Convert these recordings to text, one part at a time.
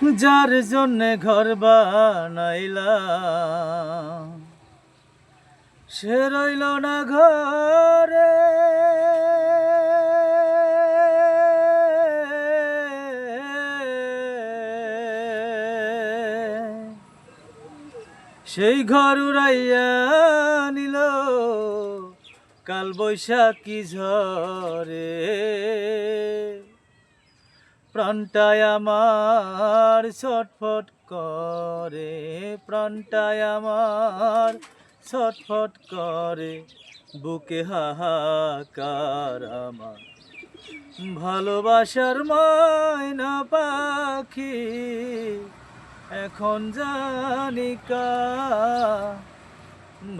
যার জন্যে ঘর বানাইলাম সে রইল না ঘরে। সেই ঘর উড়াইয়া নিল কাল বৈশাখী ঝরে। প্রাণটায় আমার ছটফট করে, প্রাণটায় আমার ছটফট করে, বুকে হাহাকার আমার ভালোবাসার ময়না পাখি এখন জানি কার।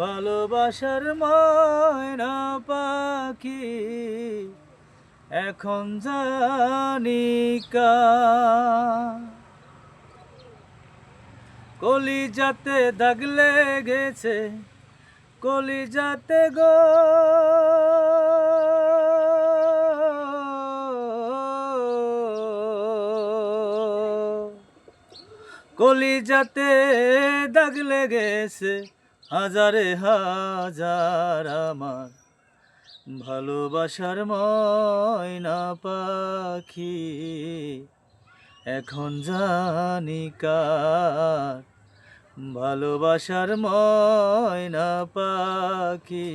ভালোবাসার ময়না পাখি এখন জানি কার। কলিজাতে দাগ লেগেছে, কলিজাতে গো, কলিজাতে দাগ লেগেছে হাজারে হাজার আমার ভালোবাসার ময়না পাখি এখন জানি কার। ভালোবাসার ময়না পাখি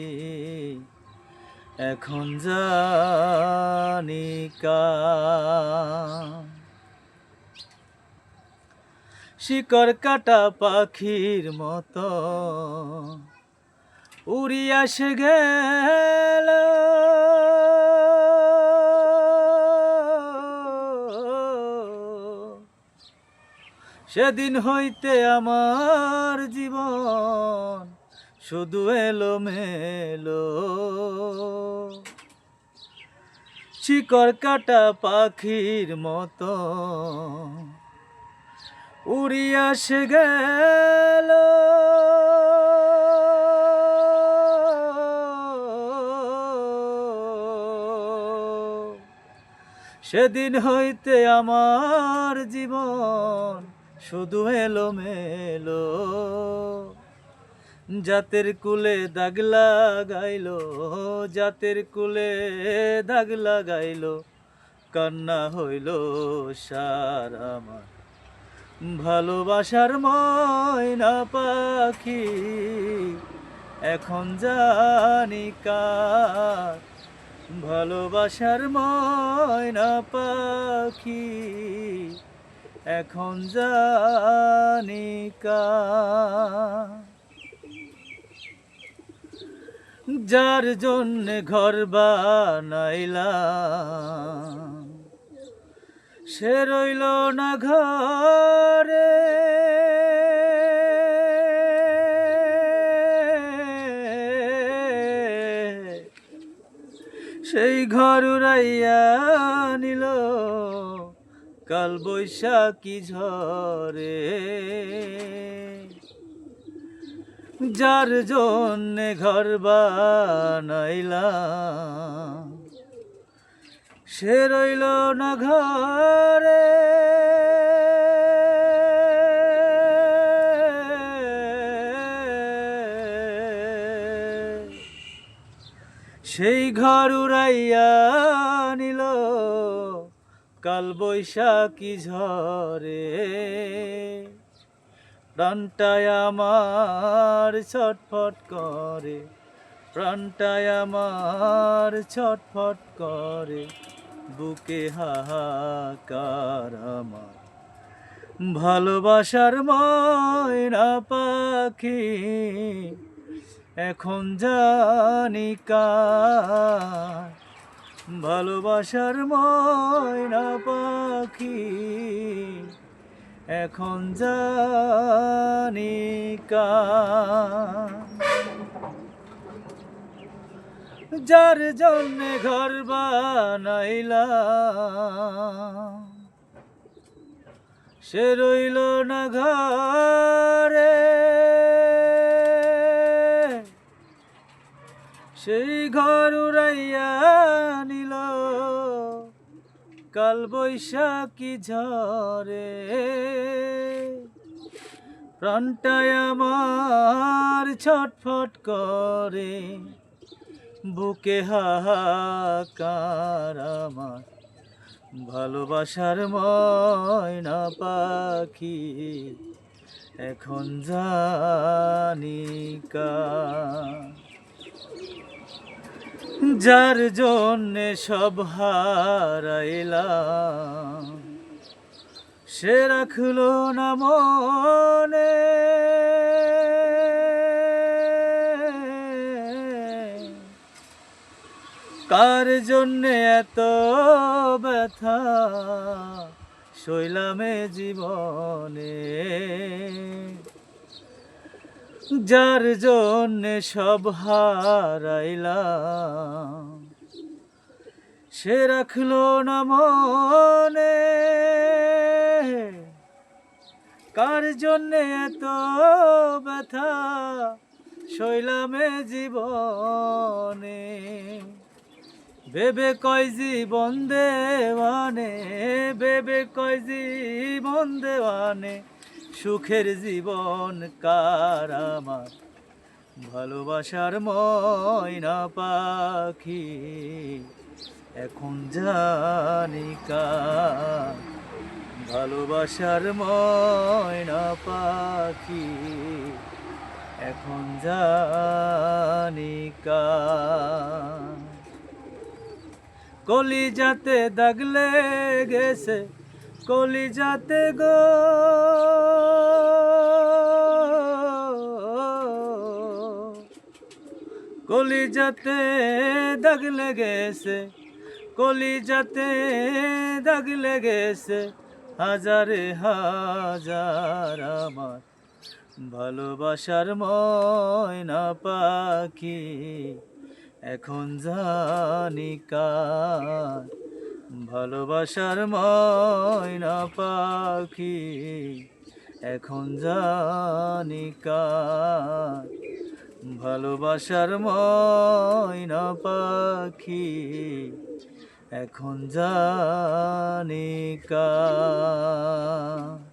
এখন জানি কার। শিকড় কাটা পাখির মতো উড়িয়া সে গেল, সেদিন হইতে আমার জীবন শুধু এলোমেলো। শিকড় কাটা পাখির মতো উড়িয়া সে গেল, সেদিন হইতে আমার জীবন শুধু এলোমেলো। জাতের কুলে দাগ লাগাইলো, জাতের কুলে দাগ লাগাইলো, কান্না হইল সার আমার ভালোবাসার ময়না পাখি এখন জানি কার। ভালোবাসার ময়না পাখি এখন জানি কার। যার জন্যে ঘর বানাইলাম সে রইল না ঘরে। সেই ঘর উড়াইয়া নিল কাল বৈশাখী ঝরে। যার জন্যে ঘর বানাইলাম সে রইল না ঘরে। সেই ঘর উড়াইয়া নিল কাল বৈশাখী ঝরে। প্রাণটায় আমার ছটফট করে, প্রাণটায় আমার ছটফট করে, বুকে হাহাকার আমার ভালোবাসার ময়না পাখি এখন জানি কার। ভালোবাসার ময়না পাখি এখন জানি কার। যার জন্যে ঘর বানাইলাম সে রইল না ঘরে। সেই ঘর উড়াইয়া নিল কাল বৈশাখী ঝরে। প্রাণটায় আমার ছটফট করে, বুকে হাহাকার আমার ভালোবাসার ময়না পাখি এখন জানি কার। যার জন্যে সব হারাইলাম সে রাখলো না মনে, কার জন্যে এত ব্যথা সইলামে জীবনে। যার জন্যে সব হারাইলাম সে রাখলো না মনে, কার জন্যে এত ব্যথা সইলামে জীবনে। ভেবে কয় জীবন দেওয়ানে, ভেবে কয় জীবন দেওয়ানে, সুখের জীবন কার আমার ভালোবাসার ময়না পাখি এখন জানি কার। ভালোবাসার ময়না পাখি এখন জানি কার। কলিজাতে দাগ লেগেছে, কলিজাতে গো, কলিজাতে দাগ লেগেছে, কলিজাতে দাগ লেগেছে, হাজারে হাজার আমার ভালোবাসার ময়না পাখি এখন জানি কার। ভালোবাসার ময়না পাখি এখন জানি কার। ভালোবাসার ময়না পাখি এখন জানি কার।